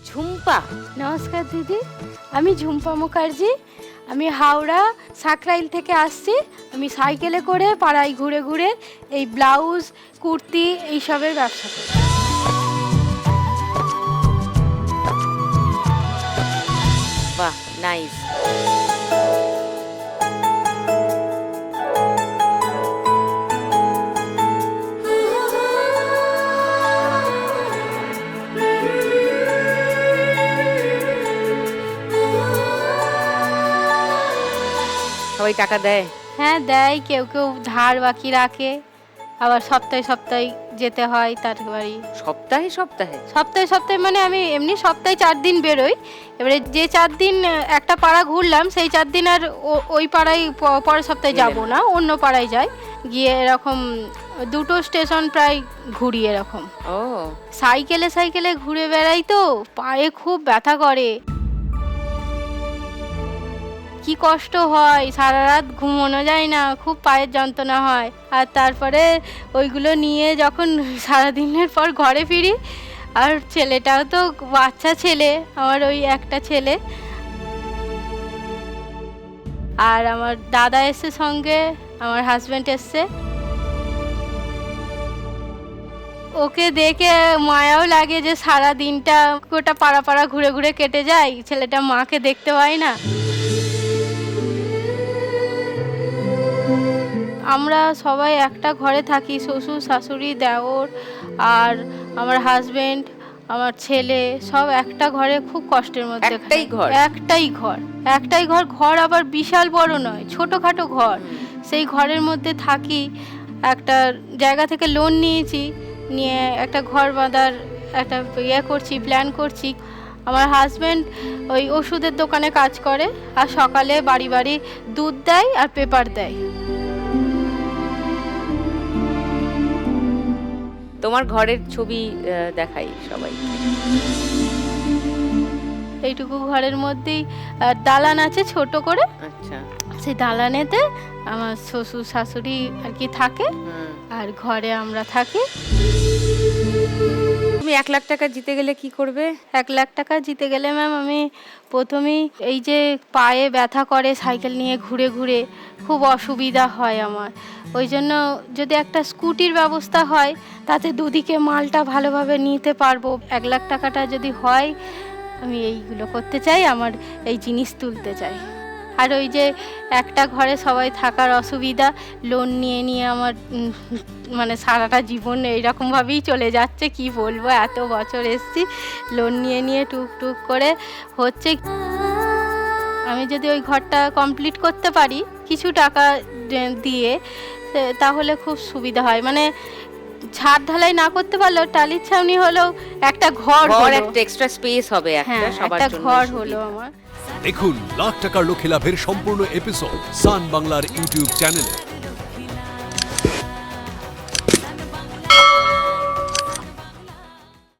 ঝুম্পা? নমস্কার দিদি, আমি ঝুম্পা মুখার্জি। আমি হাওড়া সাকরাইল থেকে আসছি। আমি সাইকেলে করে পাড়ায় ঘুরে ঘুরে এই ব্লাউজ, কুর্তি এইসবের ব্যবসা করি। বাহ, নাইস। সবাই টাকা দেয়? হ্যাঁ দেয়, কেউ কেউ ধার বাকি রাখে, আবার সপ্তাহে সপ্তাহে যেতে হয় তার বাড়ি। সপ্তাহে সপ্তাহে? সপ্তাহে সপ্তাহে মানে আমি এমনি সপ্তাহে 4 দিন বেরোই। এবারে যে 4 দিন একটা পাড়া ঘুরলাম, সেই 4 দিন আর ওই পাড়ায় পরের সপ্তাহে যাব না, অন্য পাড়ায় যাই। গিয়ে এরকম 2টো স্টেশন প্রায় ঘুরি এরকম। ও, সাইকেলে সাইকেলে ঘুরে বেড়াই তো পায়ে খুব ব্যথা করে, কি কষ্ট হয়, সারা রাত ঘুমোনো যায় না, খুব পায়ের যন্ত্রণা হয়। আর তারপরে ওইগুলো নিয়ে যখন সারাদিনের পর ঘরে ফিরি, আর ছেলেটাও তো বাচ্চা ছেলে, আমার ওই একটা ছেলে, আর আমার দাদা এসছে সঙ্গে, আমার হাজব্যান্ড এসছে। ওকে দেখে মায়াও লাগে যে সারা দিনটা গোটা পাড়া পাড়া ঘুরে ঘুরে কেটে যায়, ছেলেটা মাকে দেখতে পায় না। আমরা সবাই একটা ঘরে থাকি, শ্বশুর শাশুড়ি দেওর আর আমার হাজবেন্ড, আমার ছেলে, সব একটা ঘরে খুব কষ্টের মধ্যে। একটাই ঘর? একটাই ঘর। ঘর আবার বিশাল বড় নয়, ছোটোখাটো ঘর। সেই ঘরের মধ্যে থাকি। একটা জায়গা থেকে লোন নিয়েছি, নিয়ে একটা ঘর বাঁধার একটা করছি, প্ল্যান করছি। আমার হাজব্যান্ড ওই ওষুধের দোকানে কাজ করে, আর সকালে বাড়ি বাড়ি দুধ দেয় আর পেপার দেয়। তোমার ঘরের ছবি দেখাই সবাই। এইটুকু ঘরের মধ্যেই দালান আছে ছোট করে। আচ্ছা। সেই দালানেতে আমার শ্বশুর শাশুড়ি আর কি থাকে, আর ঘরে আমরা থাকি। তুমি 1 লাখ টাকা জিতে গেলে কি করবে? 1 লাখ টাকা জিতে গেলে ম্যাম আমি প্রথমেই, এই যে পায়ে ব্যথা করে সাইকেল নিয়ে ঘুরে ঘুরে, খুব অসুবিধা হয় আমার, ওই জন্য যদি একটা স্কুটির ব্যবস্থা হয়, তাতে দুদিকে মালটা ভালোভাবে নিতে পারবো। 1 লাখ টাকাটা যদি হয়, আমি এইগুলো করতে চাই, আমার এই জিনিস তুলতে চাই। আর ওই যে একটা ঘরে সবাই থাকার অসুবিধা, লোন নিয়ে নিয়ে আমার মানে সারাটা জীবন এইরকমভাবেই চলে যাচ্ছে, কি বলবো, এত বছর এসছি লোন নিয়ে নিয়ে টুকটুক করে হচ্ছে। আমি যদি ওই ঘরটা কমপ্লিট করতে পারি কিছু টাকা দিয়ে, তাহলে খুব সুবিধা হয়। মানে ছাদ ঢালাই না করতে পারলেও টালির ছাউনি হলেও একটা ঘর, একটা এক্সট্রা স্পেস হবে, একটা সবার জন্য ঘর হলো আমার। দেখুন লাখ টাকার লক্ষ্যে লাভের সম্পূর্ণ এপিসোড সান বাংলার ইউটিউব চ্যানেলে।